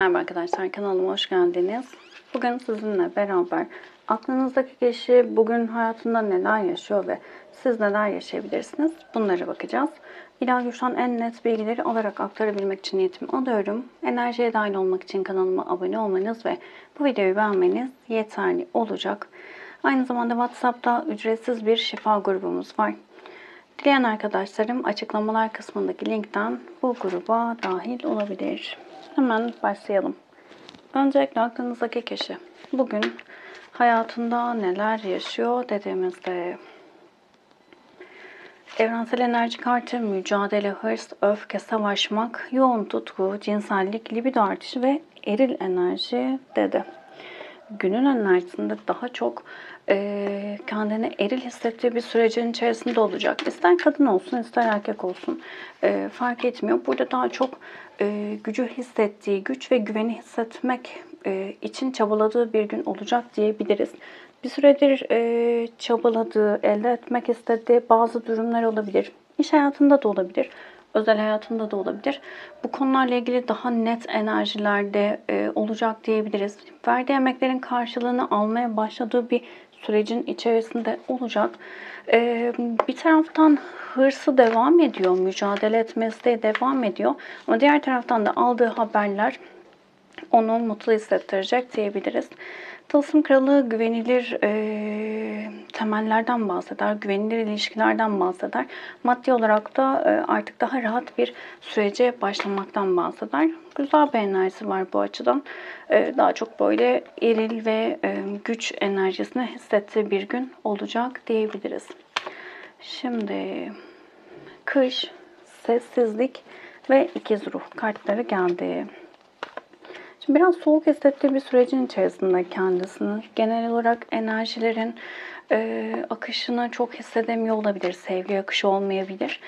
Merhaba arkadaşlar, kanalıma hoş geldiniz. Bugün sizinle beraber aklınızdaki kişi bugün hayatında neler yaşıyor ve siz neler yaşayabilirsiniz bunlara bakacağız. İlahi Güç'ten en net bilgileri alarak aktarabilmek için niyetimi alıyorum. Enerjiye dahil olmak için kanalıma abone olmanız ve bu videoyu beğenmeniz yeterli olacak. Aynı zamanda WhatsApp'ta ücretsiz bir şifa grubumuz var. Dileyen arkadaşlarım açıklamalar kısmındaki linkten bu gruba dahil olabilir. Hemen başlayalım. Öncelikle aklınızdaki kişi bugün hayatında neler yaşıyor dediğimizde evrensel enerji kartı mücadele, hırs, öfke, savaşmak, yoğun tutku, cinsellik, libido artışı ve eril enerji dedi. Günün enerjisinde daha çok kendini eril hissettiği bir sürecin içerisinde olacak. İster kadın olsun ister erkek olsun fark etmiyor. Burada daha çok gücü hissettiği, güç ve güveni hissetmek için çabaladığı bir gün olacak diyebiliriz. Bir süredir çabaladığı, elde etmek istediği bazı durumlar olabilir. İş hayatında da olabilir. Özel hayatında da olabilir. Bu konularla ilgili daha net enerjilerde olacak diyebiliriz. Verdiği emeklerin karşılığını almaya başladığı bir sürecin içerisinde olacak. Bir taraftan hırsı devam ediyor, mücadele etmesi de devam ediyor. Ama diğer taraftan da aldığı haberler onu mutlu hissettirecek diyebiliriz. Tılsım Kralı güvenilir temellerden bahseder, güvenilir ilişkilerden bahseder. Maddi olarak da artık daha rahat bir sürece başlamaktan bahseder. Güzel bir enerjisi var bu açıdan. Daha çok böyle eril ve güç enerjisini hissettiği bir gün olacak diyebiliriz. Şimdi kış, sessizlik ve ikiz ruh kartları geldi. Şimdi biraz soğuk hissettiği bir sürecin içerisinde kendisini. Genel olarak enerjilerin akışını çok hissedemiyor olabilir. Sevgi akışı olmayabilir.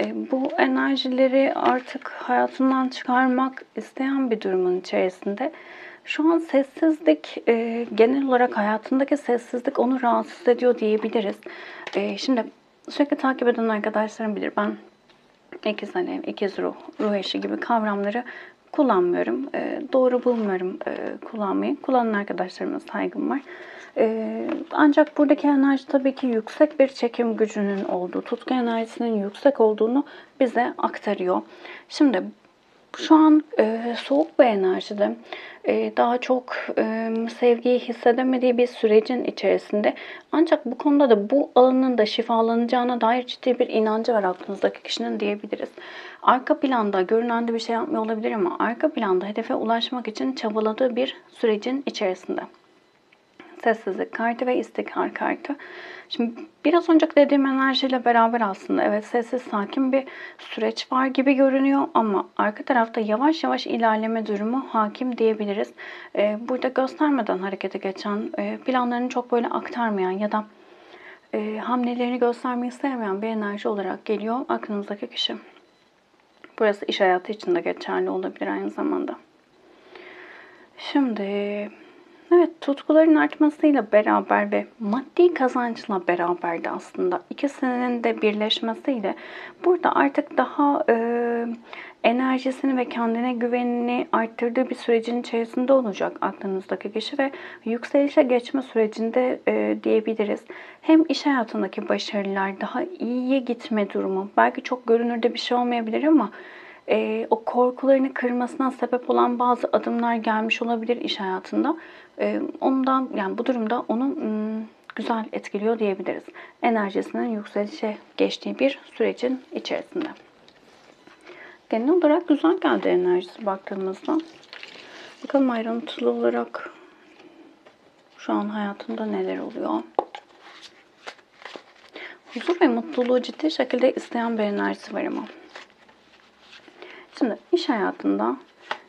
Bu enerjileri artık hayatından çıkarmak isteyen bir durumun içerisinde. Şu an sessizlik, genel olarak hayatındaki sessizlik onu rahatsız ediyor diyebiliriz. Şimdi sürekli takip eden arkadaşlarım bilir. Ben ikiz alev, ikiz ruh, ruh eşi gibi kavramları kullanmıyorum. Doğru bulmuyorum kullanmayı. Kullanan arkadaşlarıma saygım var. Ancak buradaki enerji tabii ki yüksek bir çekim gücünün olduğu, tutku enerjisinin yüksek olduğunu bize aktarıyor. Şimdi şu an soğuk bir enerjide daha çok sevgiyi hissedemediği bir sürecin içerisinde. Ancak bu konuda da bu alanın da şifalanacağına dair ciddi bir inancı var aklınızdaki kişinin diyebiliriz. Arka planda görünen de bir şey yapmıyor olabilir ama arka planda hedefe ulaşmak için çabaladığı bir sürecin içerisinde. Sessizlik kartı ve istikrar kartı. Şimdi biraz önceki dediğim enerjiyle beraber aslında evet sessiz sakin bir süreç var gibi görünüyor ama arka tarafta yavaş yavaş ilerleme durumu hakim diyebiliriz. Burada göstermeden harekete geçen, planlarını çok böyle aktarmayan ya da hamlelerini göstermeyi sevmeyen bir enerji olarak geliyor aklınızdaki kişi. Burası iş hayatı için de geçerli olabilir aynı zamanda. Şimdi evet, tutkuların artmasıyla beraber ve maddi kazançla beraber de aslında ikisinin de birleşmesiyle burada artık daha enerjisini ve kendine güvenini arttırdığı bir sürecin içerisinde olacak aklınızdaki kişi ve yükselişe geçme sürecinde diyebiliriz. Hem iş hayatındaki başarılar, daha iyiye gitme durumu, belki çok görünürde bir şey olmayabilir ama o korkularını kırmasına sebep olan bazı adımlar gelmiş olabilir iş hayatında. Ondan yani bu durumda onu güzel etkiliyor diyebiliriz. Enerjisinin yükselişe geçtiği bir sürecin içerisinde. Genel olarak güzel geldi enerjisi baktığımızda. Bakalım ayrıntılı olarak şu an hayatında neler oluyor. Huzur ve mutluluğu ciddi şekilde isteyen bir enerjisi var ama. Şimdi iş hayatında,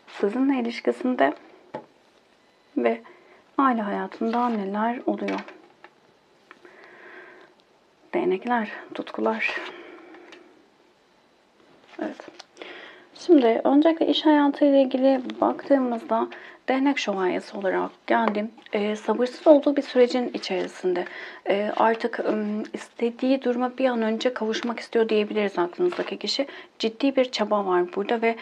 sizinle ilişkisinde ve aile hayatında neler oluyor? Değnekler, tutkular. Evet. Şimdi öncelikle iş hayatıyla ilgili baktığımızda değnek şövalyesi olarak geldim. Sabırsız olduğu bir sürecin içerisinde. Artık istediği duruma bir an önce kavuşmak istiyor diyebiliriz aklınızdaki kişi. Ciddi bir çaba var burada ve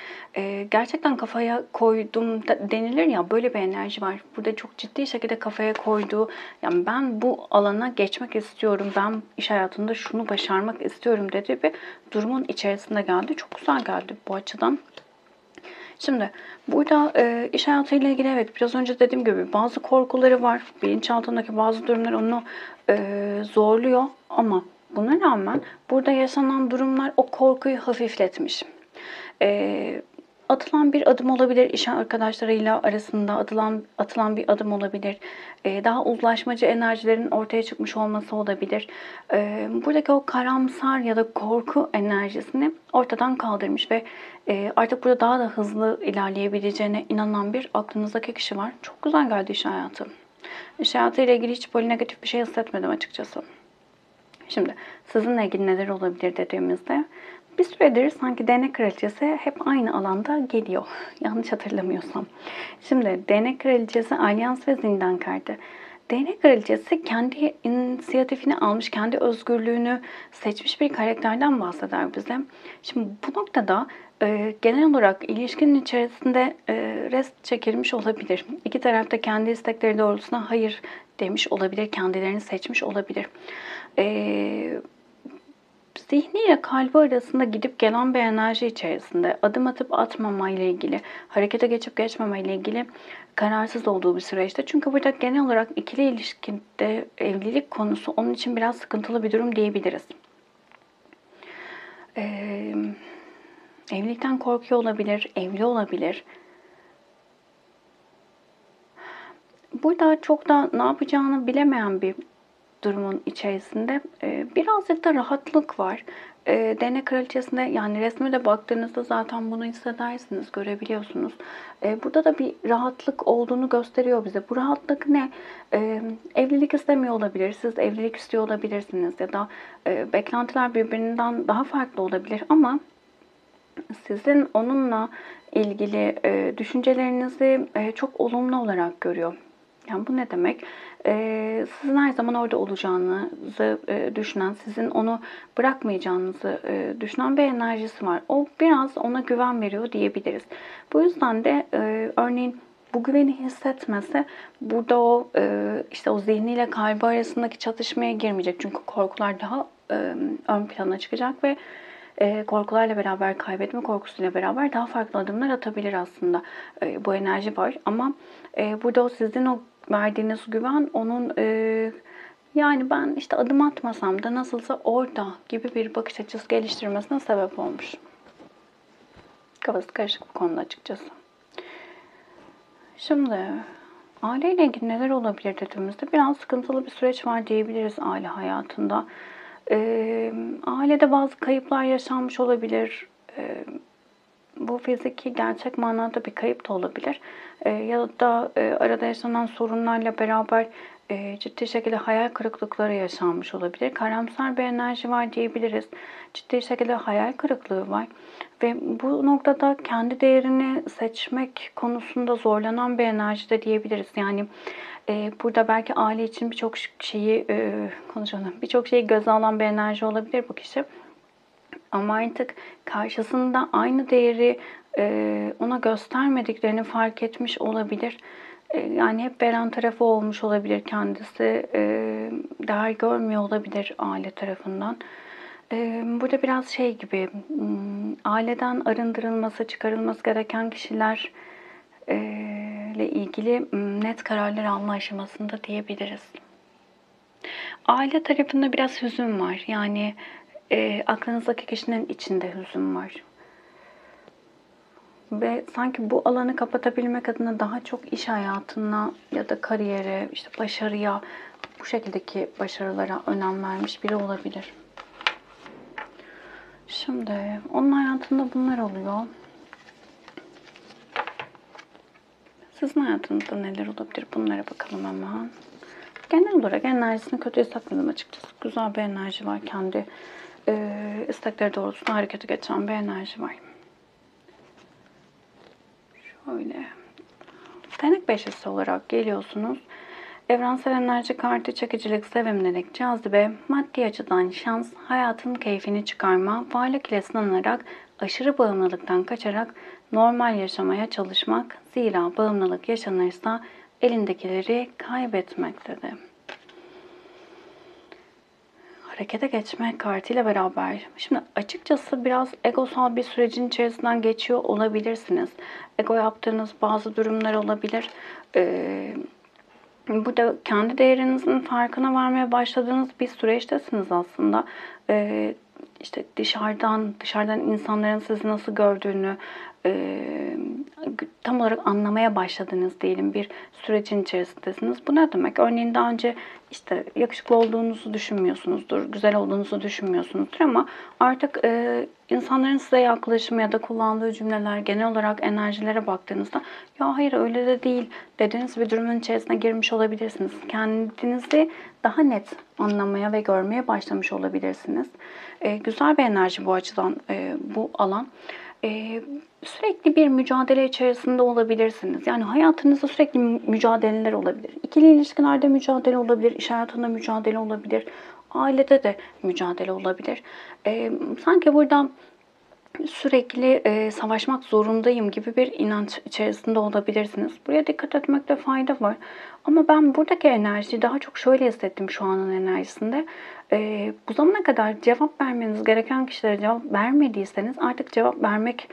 gerçekten kafaya koydum denilir ya, böyle bir enerji var. Burada çok ciddi şekilde kafaya koyduğu, yani ben bu alana geçmek istiyorum, ben iş hayatında şunu başarmak istiyorum dediği bir durumun içerisinde geldi. Çok güzel geldi bu açıdan. Şimdi burada iş hayatıyla ilgili evet biraz önce dediğim gibi bazı korkuları var. Bilinçaltındaki bazı durumlar onu zorluyor ama buna rağmen burada yaşanan durumlar o korkuyu hafifletmiş. Atılan bir adım olabilir, iş arkadaşlarıyla arasında atılan bir adım olabilir. Daha uzlaşmacı enerjilerin ortaya çıkmış olması olabilir. Buradaki o karamsar ya da korku enerjisini ortadan kaldırmış ve artık burada daha da hızlı ilerleyebileceğine inanan bir aklınızdaki kişi var. Çok güzel geldi iş hayatı. İş hayatıyla ilgili hiç böyle negatif bir şey hissetmedim açıkçası. Şimdi sizinle ilgili neler olabilir dediğimizde bir süredir sanki değnek kraliçesi hep aynı alanda geliyor. Yanlış hatırlamıyorsam. Şimdi değnek kraliçesi alyans ve zindan kartı. Değnek kraliçesi kendi inisiyatifini almış, kendi özgürlüğünü seçmiş bir karakterden bahseder bize. Şimdi bu noktada genel olarak ilişkinin içerisinde rest çekilmiş olabilir. İki taraf da kendi istekleri doğrultusunda hayır demiş olabilir, kendilerini seçmiş olabilir. Zihniyle kalbi arasında gidip gelen bir enerji içerisinde adım atıp atmama ile ilgili, harekete geçip geçmeme ile ilgili kararsız olduğu bir süreçte. Çünkü burada genel olarak ikili ilişkide evlilik konusu onun için biraz sıkıntılı bir durum diyebiliriz. Evlilikten korkuyor olabilir, evli olabilir. Burada çok da ne yapacağını bilemeyen bir durumun içerisinde birazcık da rahatlık var. Değnek kraliçesinde, yani resme de baktığınızda zaten bunu hissedersiniz, görebiliyorsunuz. Burada da bir rahatlık olduğunu gösteriyor bize. Bu rahatlık ne? Evlilik istemiyor olabilir, siz evlilik istiyor olabilirsiniz ya da beklentiler birbirinden daha farklı olabilir ama sizin onunla ilgili düşüncelerinizi çok olumlu olarak görüyor. Yani bu ne demek? Sizin her zaman orada olacağınızı düşünen, sizin onu bırakmayacağınızı düşünen bir enerjisi var. O biraz ona güven veriyor diyebiliriz. Bu yüzden de örneğin bu güveni hissetmese burada o işte o zihniyle kalbi arasındaki çatışmaya girmeyecek. Çünkü korkular daha ön plana çıkacak ve korkularla beraber, kaybetme korkusuyla beraber daha farklı adımlar atabilir aslında. Bu enerji var ama burada o sizin o verdiğiniz güven onun yani ben işte adım atmasam da nasılsa orada gibi bir bakış açısı geliştirmesine sebep olmuş. Kafası karışık bu konuda açıkçası. Şimdi aileyle ilgili neler olabilir dediğimizde biraz sıkıntılı bir süreç var diyebiliriz aile hayatında. Ailede bazı kayıplar yaşanmış olabilir. Bu fiziki gerçek manada bir kayıp da olabilir. Ya da arada yaşanan sorunlarla beraber ciddi şekilde hayal kırıklıkları yaşanmış olabilir. Karamsar bir enerji var diyebiliriz. Ciddi şekilde hayal kırıklığı var. Ve bu noktada kendi değerini seçmek konusunda zorlanan bir enerji de diyebiliriz. Yani burada belki aile için birçok şeyi konuşalım. Birçok şeyi göze alan bir enerji olabilir bu kişi. Ama artık karşısında aynı değeri ona göstermediklerini fark etmiş olabilir. Yani hep veren tarafı olmuş olabilir kendisi. Değer görmüyor olabilir aile tarafından. Burada biraz şey gibi, aileden arındırılması, çıkarılması gereken kişiler ile ilgili net kararlar alma aşamasında diyebiliriz. Aile tarafında biraz hüzün var. Yani aklınızdaki kişinin içinde hüzün var. Ve sanki bu alanı kapatabilmek adına daha çok iş hayatına ya da kariyere, işte başarıya, bu şekildeki başarılara önem vermiş biri olabilir. Şimdi onun hayatında bunlar oluyor. Sizin hayatınızda neler olabilir? Bunlara bakalım hemen. Genel olarak enerjisini kötü hissetmedim açıkçası. Güzel bir enerji var. Kendi istekleri doğrultusunda harekete geçen bir enerji var. Değnek beşlisi olarak geliyorsunuz. Evrensel enerji kartı çekicilik, sevimlilik, cazibe, maddi açıdan şans, hayatın keyfini çıkarma, varlık ile sınanarak, aşırı bağımlılıktan kaçarak normal yaşamaya çalışmak. Zira bağımlılık yaşanırsa elindekileri kaybetmektedir. Harekete geçme kartıyla beraber. Şimdi açıkçası biraz egosal bir sürecin içerisinden geçiyor olabilirsiniz. Ego yaptığınız bazı durumlar olabilir. Burada kendi değerinizin farkına varmaya başladığınız bir süreçtesiniz aslında. İşte dışarıdan insanların sizi nasıl gördüğünü tam olarak anlamaya başladığınız diyelim bir sürecin içerisindesiniz. Bu ne demek? Örneğin daha önce işte yakışıklı olduğunuzu düşünmüyorsunuzdur, güzel olduğunuzu düşünmüyorsunuzdur ama artık insanların size yaklaşımı ya da kullandığı cümleler, genel olarak enerjilere baktığınızda ya hayır öyle de değil dediğiniz bir durumun içerisine girmiş olabilirsiniz. Kendinizi daha net anlamaya ve görmeye başlamış olabilirsiniz. Güzel bir enerji bu açıdan bu alan. Sürekli bir mücadele içerisinde olabilirsiniz. Yani hayatınızda sürekli mücadeleler olabilir. İkili ilişkilerde mücadele olabilir, iş hayatında mücadele olabilir, ailede de mücadele olabilir. Sanki burada sürekli savaşmak zorundayım gibi bir inanç içerisinde olabilirsiniz. Buraya dikkat etmekte fayda var. Ama ben buradaki enerjiyi daha çok şöyle hissettim şu anın enerjisinde. Bu zamana kadar cevap vermeniz gereken kişilere cevap vermediyseniz artık cevap vermek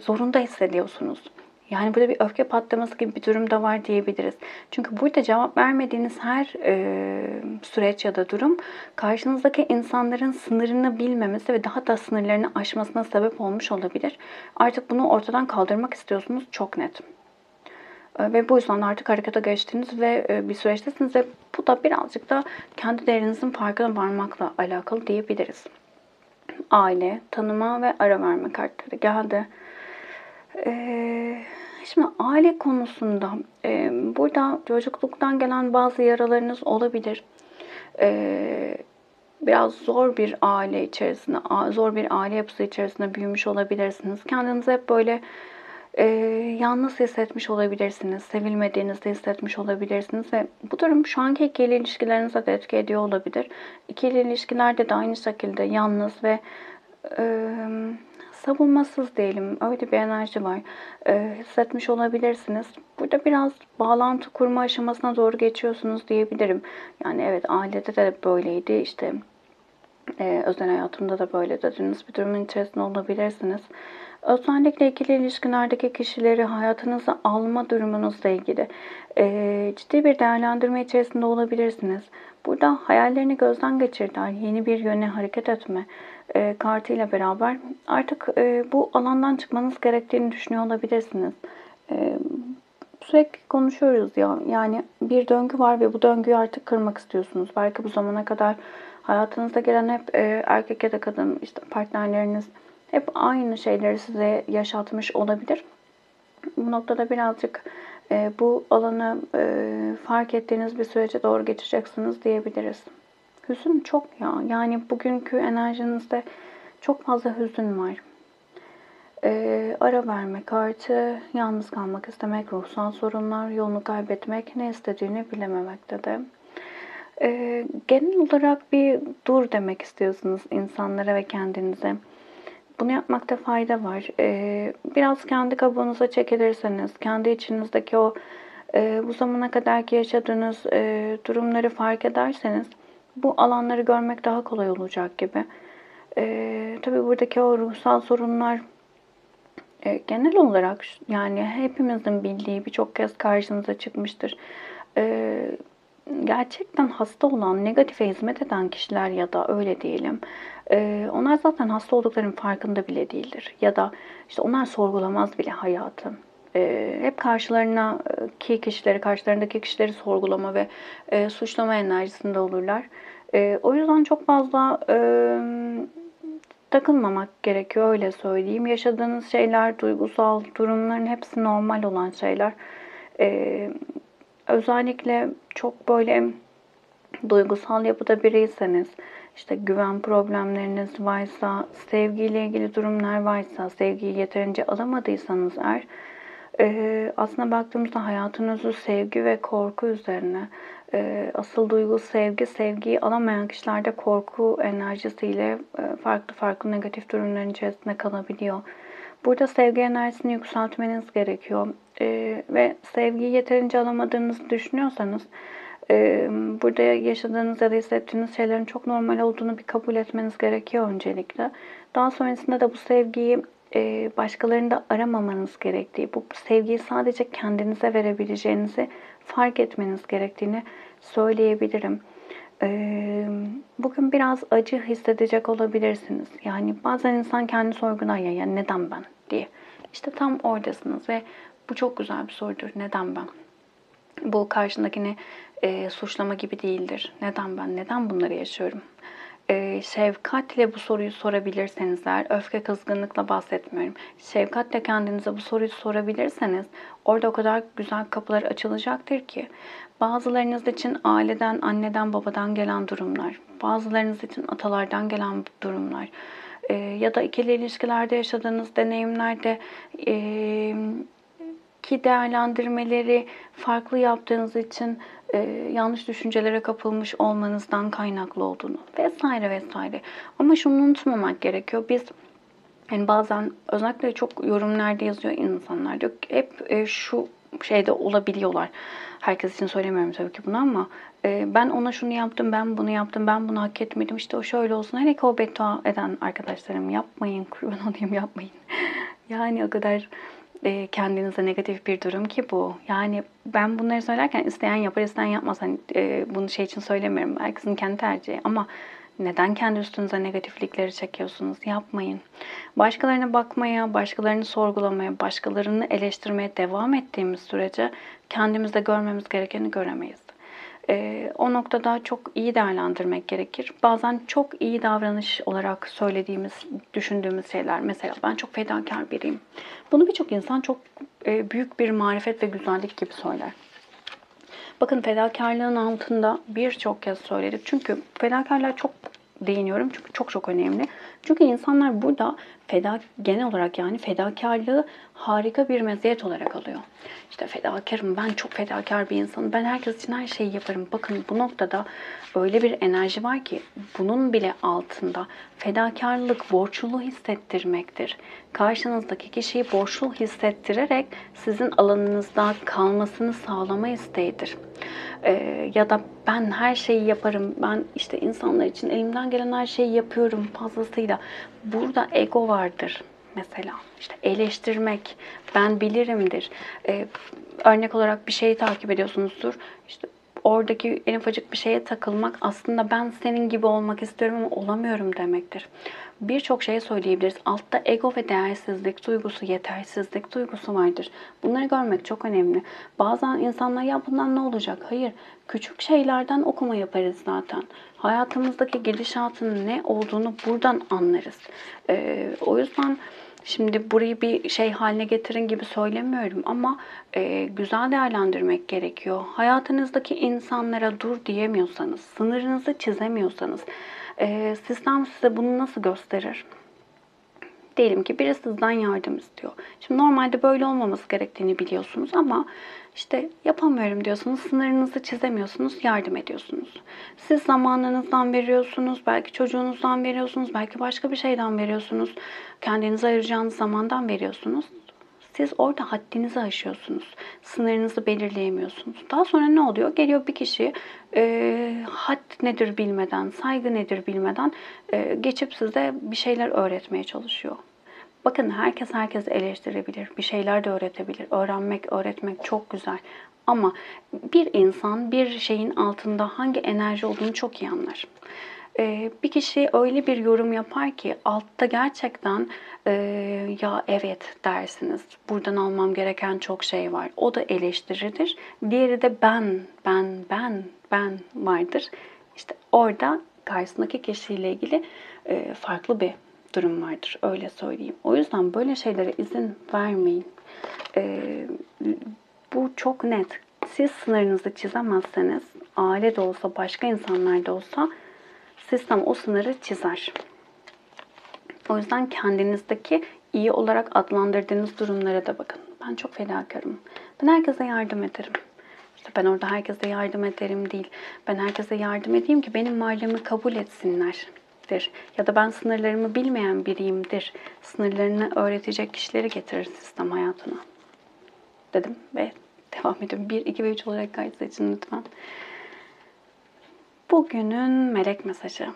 zorunda hissediyorsunuz. Yani burada bir öfke patlaması gibi bir durum da var diyebiliriz. Çünkü burada cevap vermediğiniz her süreç ya da durum karşınızdaki insanların sınırını bilmemesi ve daha da sınırlarını aşmasına sebep olmuş olabilir. Artık bunu ortadan kaldırmak istiyorsunuz çok net. Ve bu yüzden artık harekete geçtiniz ve bir süreçtesiniz ve bu da birazcık da kendi değerinizin farkına varmakla alakalı diyebiliriz. Aile, tanıma ve ara verme kartları geldi. Şimdi aile konusunda burada çocukluktan gelen bazı yaralarınız olabilir. Biraz zor bir aile içerisinde, zor bir aile yapısı içerisinde büyümüş olabilirsiniz. Kendinizi hep böyle yalnız hissetmiş olabilirsiniz. Sevilmediğinizi hissetmiş olabilirsiniz ve bu durum şu anki ikili ilişkilerinize de etki ediyor olabilir. İkili ilişkilerde de aynı şekilde yalnız ve savunmasız diyelim. Öyle bir enerji var. Hissetmiş olabilirsiniz. Burada biraz bağlantı kurma aşamasına doğru geçiyorsunuz diyebilirim. Yani evet ailede de böyleydi. İşte özel hayatımda da böyle dediğiniz bir durumun içerisinde olabilirsiniz. Özellikle ikili ilişkilerdeki kişileri hayatınıza alma durumunuzla ilgili ciddi bir değerlendirme içerisinde olabilirsiniz. Burada hayallerini gözden geçirdiler, yeni bir yöne hareket etme kartıyla beraber artık bu alandan çıkmanız gerektiğini düşünüyor olabilirsiniz. Sürekli konuşuyoruz ya, yani bir döngü var ve bu döngüyü artık kırmak istiyorsunuz. Belki bu zamana kadar hayatınızda gelen hep erkek ya da kadın işte partnerleriniz hep aynı şeyleri size yaşatmış olabilir. Bu noktada birazcık bu alanı fark ettiğiniz bir sürece doğru geçeceksiniz diyebiliriz. Hüzün çok ya. Yani bugünkü enerjinizde çok fazla hüzün var. Ara verme kartı, yalnız kalmak istemek, ruhsal sorunlar, yolunu kaybetmek, ne istediğini bilememekte de. Genel olarak bir dur demek istiyorsunuz insanlara ve kendinize. Bunu yapmakta fayda var. Biraz kendi kabuğunuza çekilirseniz, kendi içinizdeki o bu zamana kadarki yaşadığınız durumları fark ederseniz bu alanları görmek daha kolay olacak gibi. Tabii buradaki o ruhsal sorunlar genel olarak yani hepimizin bildiği birçok kez karşınıza çıkmıştır. Gerçekten hasta olan, negatife hizmet eden kişiler ya da öyle diyelim. Onlar zaten hasta olduklarının farkında bile değildir. Ya da işte onlar sorgulamaz bile hayatı. Hep karşılarındaki kişileri sorgulama ve suçlama enerjisinde olurlar. O yüzden çok fazla takılmamak gerekiyor öyle söyleyeyim. Yaşadığınız şeyler, duygusal durumların hepsi normal olan şeyler. Özellikle çok böyle duygusal yapıda biriyseniz, işte güven problemleriniz varsa, sevgiyle ilgili durumlar varsa, sevgiyi yeterince alamadıysanız eğer, Aslına baktığımızda hayatın özü sevgi ve korku üzerine. Asıl duygu sevgi, sevgiyi alamayan kişilerde korku enerjisiyle farklı farklı negatif durumların içerisinde kalabiliyor. Burada sevgi enerjisini yükseltmeniz gerekiyor. Ve sevgiyi yeterince alamadığınızı düşünüyorsanız, burada yaşadığınız ya da hissettiğiniz şeylerin çok normal olduğunu bir kabul etmeniz gerekiyor öncelikle. Daha sonrasında da bu sevgiyi başkalarında aramamanız gerektiği, bu sevgiyi sadece kendinize verebileceğinizi fark etmeniz gerektiğini söyleyebilirim. Bugün biraz acı hissedecek olabilirsiniz. Yani bazen insan kendini sorgular ya, yani neden ben diye. İşte tam oradasınız ve bu çok güzel bir sorudur. Neden ben? Bu karşındakini suçlama gibi değildir. Neden ben? Neden bunları yaşıyorum? Şefkatle bu soruyu sorabilirseniz eğer, öfke, kızgınlıkla bahsetmiyorum. Şefkatle kendinize bu soruyu sorabilirseniz orada o kadar güzel kapılar açılacaktır ki. Bazılarınız için aileden, anneden, babadan gelen durumlar, bazılarınız için atalardan gelen durumlar ya da ikili ilişkilerde yaşadığınız deneyimlerde ki değerlendirmeleri farklı yaptığınız için yanlış düşüncelere kapılmış olmanızdan kaynaklı olduğunu vesaire vesaire. Ama şunu unutmamak gerekiyor. Biz yani bazen özellikle çok yorumlarda yazıyor insanlar. Diyor ki, hep şu şeyde olabiliyorlar. Herkes için söylemiyorum tabii ki bunu ama ben ona şunu yaptım, ben bunu yaptım, ben bunu hak etmedim. İşte o şöyle olsun. Hele ki o beddua eden arkadaşlarım, yapmayın, kurban olayım, yapmayın. Yani o kadar kendinize negatif bir durum ki bu. Yani ben bunları söylerken isteyen yapar, isteyen yapmaz. Hani, bunu şey için söylemiyorum. Herkesin kendi tercihi. Ama neden kendi üstünüze negatiflikleri çekiyorsunuz? Yapmayın. Başkalarına bakmaya, başkalarını sorgulamaya, başkalarını eleştirmeye devam ettiğimiz sürece kendimizde görmemiz gerekeni göremeyiz. O noktada çok iyi değerlendirmek gerekir. Bazen çok iyi davranış olarak söylediğimiz, düşündüğümüz şeyler. Mesela ben çok fedakar biriyim. Bunu birçok insan çok büyük bir marifet ve güzellik gibi söyler. Bakın, fedakarlığın altında birçok kez söyledik. Çünkü fedakarlığa çok değiniyorum çünkü çok çok önemli. Çünkü insanlar burada genel olarak yani fedakarlığı harika bir meziyet olarak alıyor. İşte fedakarım, ben çok fedakar bir insanım, ben herkes için her şeyi yaparım. Bakın, bu noktada öyle bir enerji var ki bunun bile altında fedakarlık borçlu hissettirmektir. Karşınızdaki kişiyi borçlu hissettirerek sizin alanınızda kalmasını sağlama isteğidir. Ya da ben her şeyi yaparım, ben işte insanlar için elimden gelen her şeyi yapıyorum fazlasıyla. Burada ego vardır mesela. İşte eleştirmek, ben bilirimdir. Örnek olarak bir şeyi takip ediyorsunuzdur. İşte oradaki en ufacık bir şeye takılmak aslında ben senin gibi olmak istiyorum ama olamıyorum demektir. Birçok şey söyleyebiliriz. Altta ego ve değersizlik duygusu, yetersizlik duygusu vardır. Bunları görmek çok önemli. Bazen insanlar ya bundan ne olacak? Hayır. Küçük şeylerden okuma yaparız zaten. Hayatımızdaki gidişatın ne olduğunu buradan anlarız. O yüzden şimdi burayı bir şey haline getirin gibi söylemiyorum ama güzel değerlendirmek gerekiyor. Hayatınızdaki insanlara dur diyemiyorsanız, sınırınızı çizemiyorsanız, sistem size bunu nasıl gösterir? Diyelim ki biri sizden yardım istiyor. Şimdi normalde böyle olmaması gerektiğini biliyorsunuz ama işte yapamıyorum diyorsunuz, sınırınızı çizemiyorsunuz, yardım ediyorsunuz. Siz zamanınızdan veriyorsunuz, belki çocuğunuzdan veriyorsunuz, belki başka bir şeyden veriyorsunuz. Kendinize ayıracağınız zamandan veriyorsunuz. Siz orada haddinizi aşıyorsunuz. Sınırınızı belirleyemiyorsunuz. Daha sonra ne oluyor? Geliyor bir kişi had nedir bilmeden, saygı nedir bilmeden geçip size bir şeyler öğretmeye çalışıyor. Bakın, herkes eleştirebilir, bir şeyler de öğretebilir. Öğrenmek, öğretmek çok güzel. Ama bir insan bir şeyin altında hangi enerji olduğunu çok iyi anlar. Bir kişi öyle bir yorum yapar ki altta gerçekten ya evet dersiniz. Buradan almam gereken çok şey var. O da eleştiridir. Diğeri de ben vardır. İşte orada karşısındaki kişiyle ilgili farklı bir durum vardır. Öyle söyleyeyim. O yüzden böyle şeylere izin vermeyin. Bu çok net. Siz sınırınızı çizemezseniz, aile de olsa, başka insanlar da olsa sistem o sınırı çizer. O yüzden kendinizdeki iyi olarak adlandırdığınız durumlara da bakın. Ben çok fedakarım. Ben herkese yardım ederim. İşte ben orada herkese yardım ederim değil. Ben herkese yardım edeyim ki benim varlığımı kabul etsinlerdir. Ya da ben sınırlarımı bilmeyen biriyimdir. Sınırlarını öğretecek kişileri getirir sistem hayatına. Dedim ve devam ediyorum. 1, 2 ve 3 olarak kayıt seçin lütfen. Bugünün melek mesajı.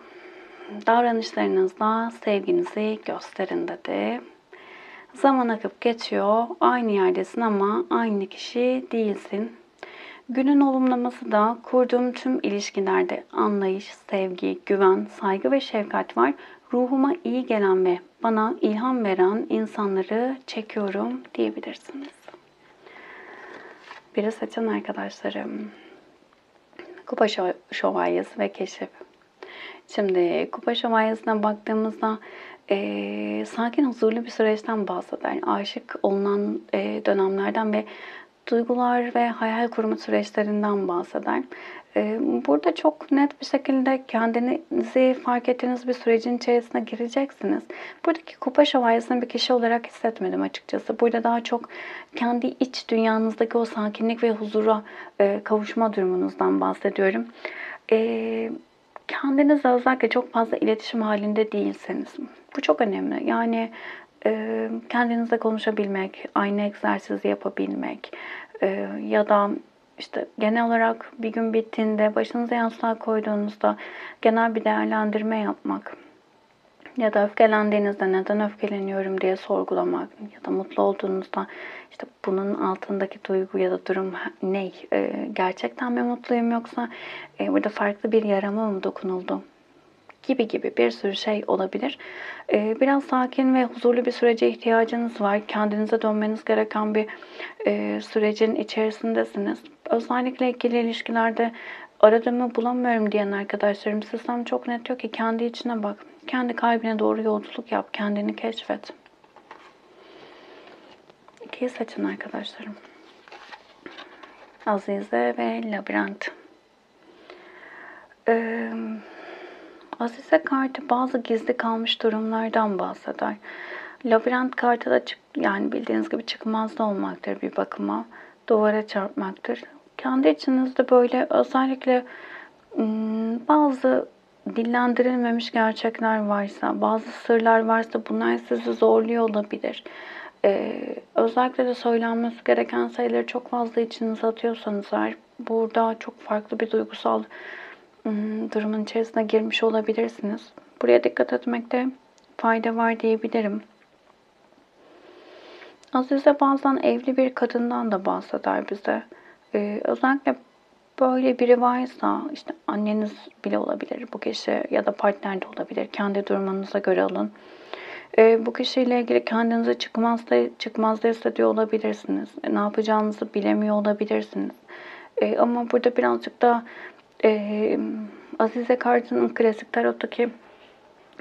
Davranışlarınızla sevginizi gösterin dedi. Zaman akıp geçiyor. Aynı yerdesin ama aynı kişi değilsin. Günün olumlaması da kurduğum tüm ilişkilerde anlayış, sevgi, güven, saygı ve şefkat var. Ruhuma iyi gelen ve bana ilham veren insanları çekiyorum diyebilirsiniz. Biri seçen arkadaşlarım. Kupa şövalyesi ve keşif. Şimdi kupa şövalyesine baktığımızda sakin, huzurlu bir süreçten bahseder. Aşık olunan dönemlerden ve duygular ve hayal kurma süreçlerinden bahseder. Burada çok net bir şekilde kendinizi fark ettiğiniz bir sürecin içerisine gireceksiniz. Buradaki kupa şövalyesini bir kişi olarak hissetmedim açıkçası. Burada daha çok kendi iç dünyanızdaki o sakinlik ve huzura kavuşma durumunuzdan bahsediyorum. Kendinizle özellikle çok fazla iletişim halinde değilseniz, bu çok önemli. Yani kendinizle konuşabilmek, aynı egzersizi yapabilmek ya da işte genel olarak bir gün bittiğinde başınıza yastığa koyduğunuzda genel bir değerlendirme yapmak ya da öfkelendiğinizde neden öfkeleniyorum diye sorgulamak ya da mutlu olduğunuzda işte bunun altındaki duygu ya da durum ne? Gerçekten mi mutluyum yoksa burada farklı bir yarama mı dokunuldu? Gibi bir sürü şey olabilir. Biraz sakin ve huzurlu bir sürece ihtiyacınız var. Kendinize dönmeniz gereken bir sürecin içerisindesiniz. Özellikle ikili ilişkilerde aradığımı bulamıyorum diyen arkadaşlarım, sistem çok net diyor ki kendi içine bak. Kendi kalbine doğru yolculuk yap. Kendini keşfet. 2'yi seçin arkadaşlarım. Azize ve Labirent. Azize kartı bazı gizli kalmış durumlardan bahseder. Labirent kartı da yani bildiğiniz gibi çıkmazda olmaktır bir bakıma. Duvara çarpmaktır. Kendi içinizde böyle özellikle bazı dillendirilmemiş gerçekler varsa, bazı sırlar varsa bunlar sizi zorluyor olabilir. Özellikle de söylenmesi gereken sayıları çok fazla içinize atıyorsanız eğer burada çok farklı bir duygusal durumun içerisine girmiş olabilirsiniz. Buraya dikkat etmekte fayda var diyebilirim. Azize bazen evli bir kadından da bahseder bize. Özellikle böyle biri varsa işte anneniz bile olabilir bu kişi ya da partner de olabilir. Kendi durumunuza göre alın. Bu kişiyle ilgili kendinizi çıkmazda hissediyor olabilirsiniz. Ne yapacağınızı bilemiyor olabilirsiniz. Ama burada birazcık da Azize kartının klasik tarottaki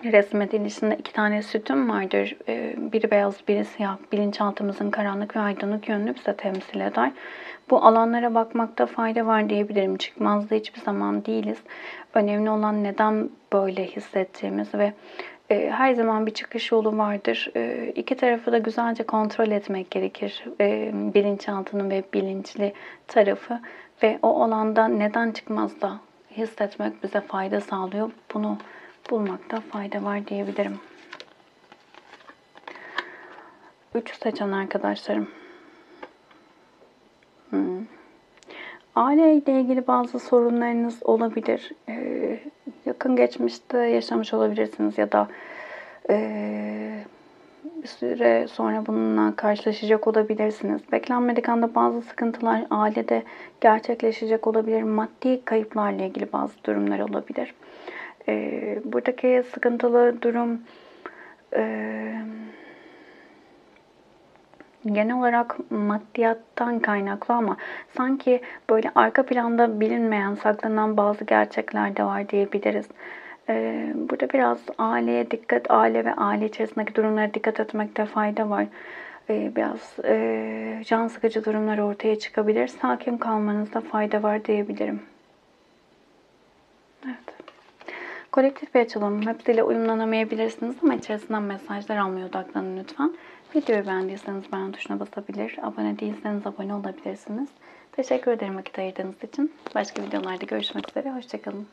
resmedilişinde 2 tane sütun vardır. Biri beyaz, biri siyah. Bilinçaltımızın karanlık ve aydınlık yönünü bize temsil eder. Bu alanlara bakmakta fayda var diyebilirim. Çıkmazda hiçbir zaman değiliz. Önemli olan neden böyle hissettiğimiz ve her zaman bir çıkış yolu vardır. İki tarafı da güzelce kontrol etmek gerekir. Bilinçaltının ve bilinçli tarafı ve o alanda neden çıkmazda hissetmek bize fayda sağlıyor. Bunu bulmakta fayda var diyebilirim. 3 seçen arkadaşlarım. Aileyle ilgili bazı sorunlarınız olabilir. Yakın geçmişte yaşamış olabilirsiniz ya da bir süre sonra bununla karşılaşacak olabilirsiniz. Beklenmedik anda bazı sıkıntılar ailede gerçekleşecek olabilir. Maddi kayıplarla ilgili bazı durumlar olabilir. Buradaki sıkıntılı durum genel olarak maddiyattan kaynaklı ama sanki böyle arka planda bilinmeyen, saklanan bazı gerçekler de var diyebiliriz. Burada biraz aile ve aile içerisindeki durumlara dikkat etmekte fayda var. Biraz can sıkıcı durumlar ortaya çıkabilir. Sakin kalmanızda fayda var diyebilirim. Evet. Kolektif bir açılım. Hepsiyle uyumlanamayabilirsiniz ama içerisinden mesajlar almaya odaklanın lütfen. Videoyu beğendiyseniz beğen tuşuna basabilir. Abone değilseniz abone olabilirsiniz. Teşekkür ederim vakit ayırdığınız için. Başka videolarda görüşmek üzere. Hoşçakalın.